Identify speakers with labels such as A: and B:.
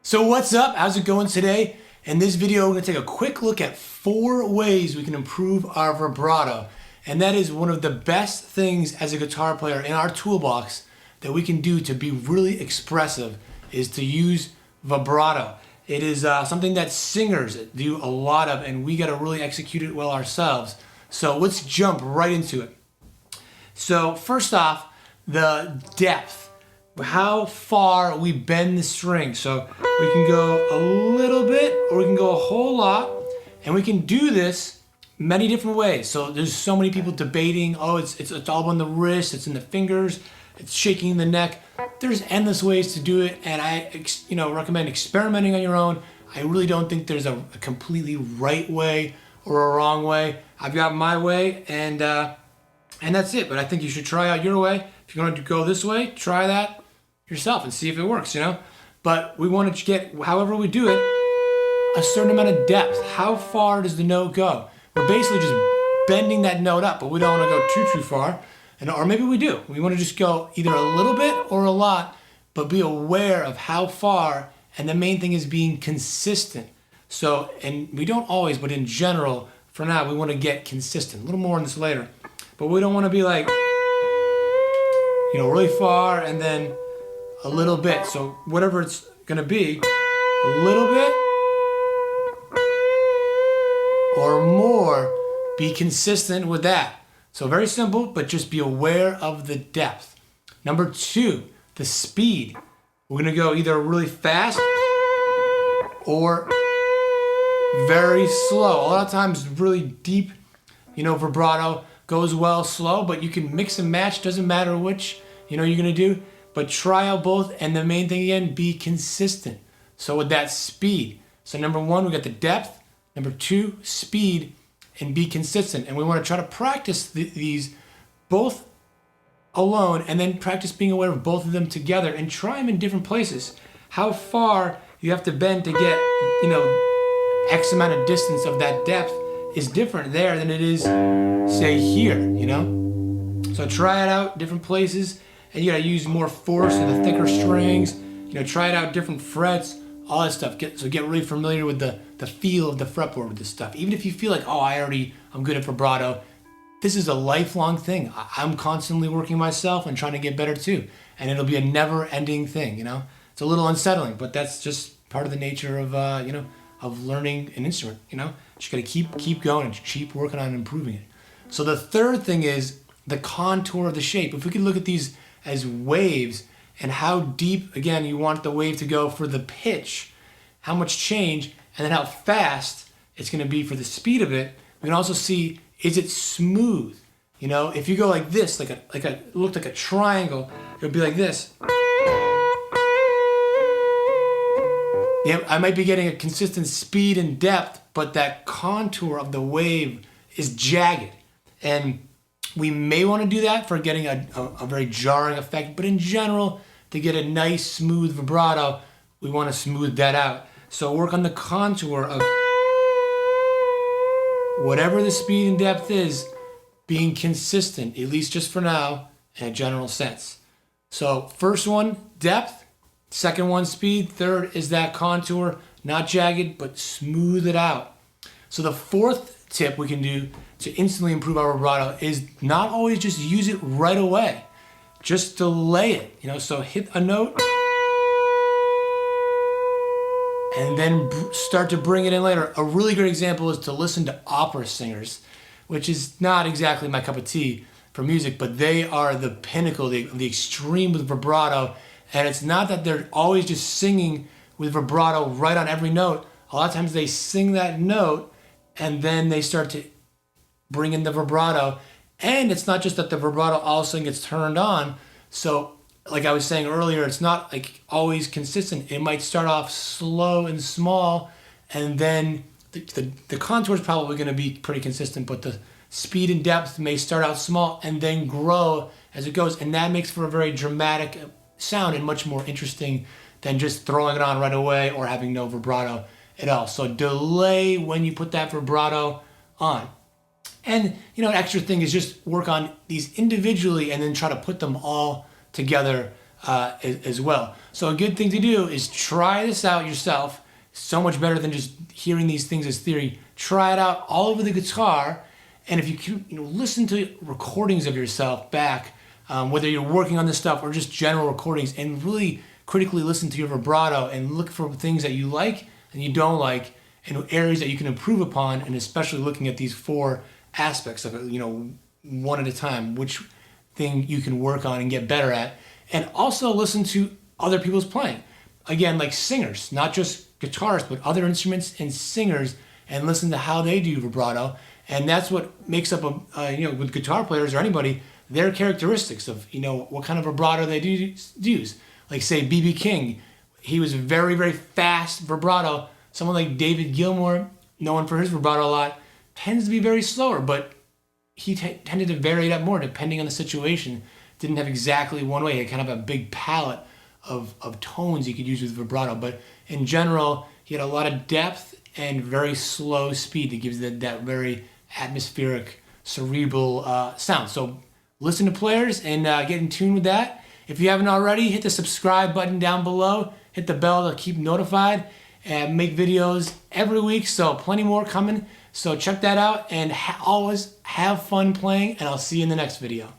A: So what's up? How's it going today? In this video, we're going to take a quick look at 4 ways we can improve our vibrato. And that is one of the best things as a guitar player in our toolbox that we can do to be really expressive is to use vibrato. It is something that singers do a lot of, and we got to really execute it well ourselves. So let's jump right into it. So first off, the depth. How far we bend the string. So we can go a little bit or we can go a whole lot, and we can do this many different ways. So there's so many people debating, oh, it's all on the wrist, it's in the fingers, it's shaking the neck. There's endless ways to do it, and I recommend experimenting on your own. I really don't think there's a completely right way or a wrong way. I've got my way, and that's it. But I think you should try out your way. If you're going to go this way, try that yourself and see if it works, But we want to get, however we do it, a certain amount of depth. How far does the note go? We're basically just bending that note up, but we don't want to go too far. Or maybe we do. We want to just go either a little bit or a lot, but be aware of how far. And the main thing is being consistent. So, and we don't always, but in general, for now, we want to get consistent. A little more on this later. But we don't want to be like, really far and then a little bit. So whatever it's going to be, a little bit or more, be consistent with that. So very simple, but just be aware of the depth. Number 2, the speed. We're going to go either really fast or very slow. A lot of times really deep, vibrato goes well slow, but you can mix and match. Doesn't matter which, you're going to do. But try out both, and the main thing again, be consistent. So with that speed. So number 1, we got the depth. Number 2, speed, and be consistent. And we want to try to practice these both alone, and then practice being aware of both of them together, and try them in different places. How far you have to bend to get, X amount of distance of that depth is different there than it is, say, here, So try it out different places. And you gotta use more force in the thicker strings. Try it out different frets, all that stuff. Get really familiar with the feel of the fretboard with this stuff. Even if you feel like, oh, I'm good at vibrato. This is a lifelong thing. I'm constantly working myself and trying to get better too. And it'll be a never-ending thing. It's a little unsettling, but that's just part of the nature of of learning an instrument. Just gotta keep going and keep working on improving it. So the third thing is the contour of the shape. If we could look at these as waves and how deep, again, you want the wave to go for the pitch, how much change, and then how fast it's going to be for the speed of it. We can also see, is it smooth? If you go like this, it looked like a triangle, it would be like this. Yeah, I might be getting a consistent speed and depth, but that contour of the wave is jagged. And we may want to do that for getting a very jarring effect, but in general, to get a nice, smooth vibrato, we want to smooth that out. So work on the contour of whatever the speed and depth is, being consistent, at least just for now, in a general sense. So first one, depth. Second one, speed. Third is that contour, not jagged, but smooth it out. So the fourth tip we can do to instantly improve our vibrato is not always just use it right away. Just delay it, so hit a note and then start to bring it in later. A really great example is to listen to opera singers, which is not exactly my cup of tea for music, but they are the pinnacle, the extreme with vibrato. And it's not that they're always just singing with vibrato right on every note. A lot of times they sing that note and then they start to bring in the vibrato. And it's not just that the vibrato all of a sudden gets turned on. So like I was saying earlier, it's not like always consistent. It might start off slow and small, and then the contour is probably going to be pretty consistent, but the speed and depth may start out small and then grow as it goes. And that makes for a very dramatic sound and much more interesting than just throwing it on right away or having no vibrato at all. So delay when you put that vibrato on. And an extra thing is just work on these individually and then try to put them all together as well. So a good thing to do is try this out yourself. So much better than just hearing these things as theory. Try it out all over the guitar, and if you can, listen to recordings of yourself back, whether you're working on this stuff or just general recordings, and really critically listen to your vibrato and look for things that you like and you don't like, and areas that you can improve upon, and especially looking at these 4 aspects of it, one at a time, which thing you can work on and get better at. And also listen to other people's playing. Again, like singers, not just guitarists, but other instruments and singers, and listen to how they do vibrato. And that's what makes up with guitar players or anybody, their characteristics of, what kind of vibrato they use. Like say B.B. King, he was very, very fast vibrato. Someone like David Gilmour, known for his vibrato a lot, tends to be very slower, but he tended to vary it up more depending on the situation. Didn't have exactly one way. He had kind of a big palette of tones you could use with vibrato, but in general, he had a lot of depth and very slow speed that gives that very atmospheric, cerebral sound. So listen to players and get in tune with that. If you haven't already, hit the subscribe button down below, hit the bell to keep notified, and make videos every week, so plenty more coming. So check that out, and always have fun playing, and I'll see you in the next video.